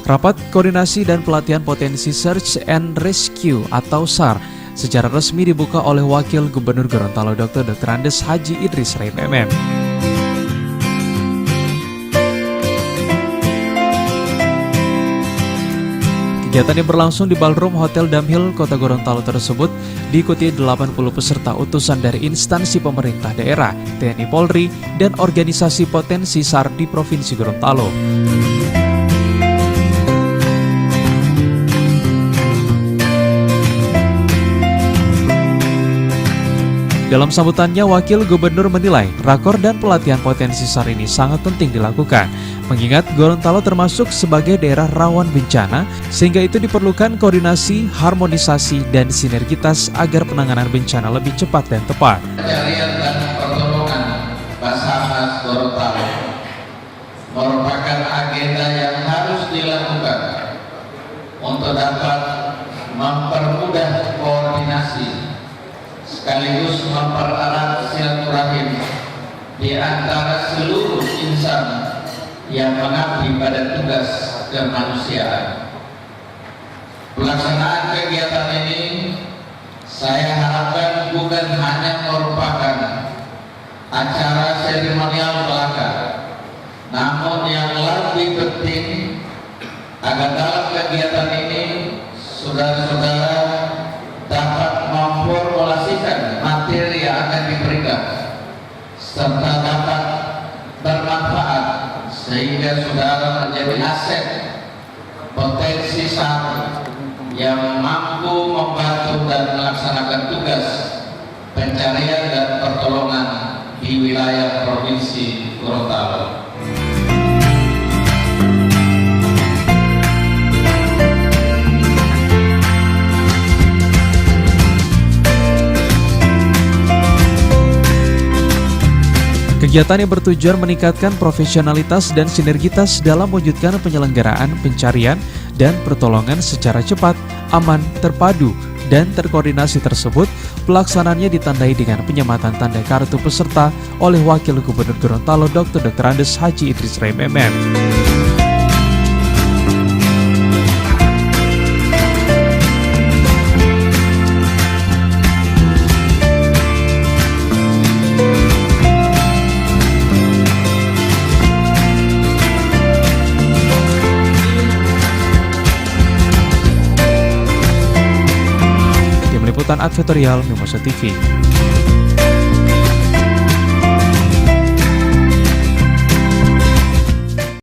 Rapat Koordinasi dan Pelatihan Potensi Search and Rescue atau SAR secara resmi dibuka oleh Wakil Gubernur Gorontalo Dr. Andes Haji Idris Rahim MM. Kegiatan yang berlangsung di Ballroom Hotel Damhil, Kota Gorontalo tersebut diikuti 80 peserta utusan dari instansi pemerintah daerah, TNI Polri, dan organisasi potensi SAR di Provinsi Gorontalo. Dalam sambutannya, Wakil Gubernur menilai rakor dan pelatihan potensi SAR ini sangat penting dilakukan, mengingat Gorontalo termasuk sebagai daerah rawan bencana, sehingga itu diperlukan koordinasi, harmonisasi, dan sinergitas agar penanganan bencana lebih cepat dan tepat. Pencarian dan pertolongan Basarnas Gorontalo merupakan agenda yang harus dilakukan untuk dapat mempermudah koordinasi sekaligus mempererat silaturahim di antara seluruh insan yang mengabdi pada tugas kemanusiaan. Pelaksanaan kegiatan ini saya harapkan bukan hanya merupakan acara seremonial belaka, namun yang lebih penting agar dalam kegiatan ini saudara-saudara dapat memformulasikan materi yang akan diberikan serta dapat bermanfaat sehingga saudara menjadi aset potensi SAR yang mampu membantu dan melaksanakan tugas pencarian dan pertolongan di wilayah Provinsi Gorontalo. Kegiatan yang bertujuan meningkatkan profesionalitas dan sinergitas dalam mewujudkan penyelenggaraan pencarian dan pertolongan secara cepat, aman, terpadu, dan terkoordinasi tersebut, pelaksanaannya ditandai dengan penyematan tanda kartu peserta oleh Wakil Gubernur Gorontalo Dr. Andes Haji Idris Rahim MM. Liputan Advertorial Mimosa TV.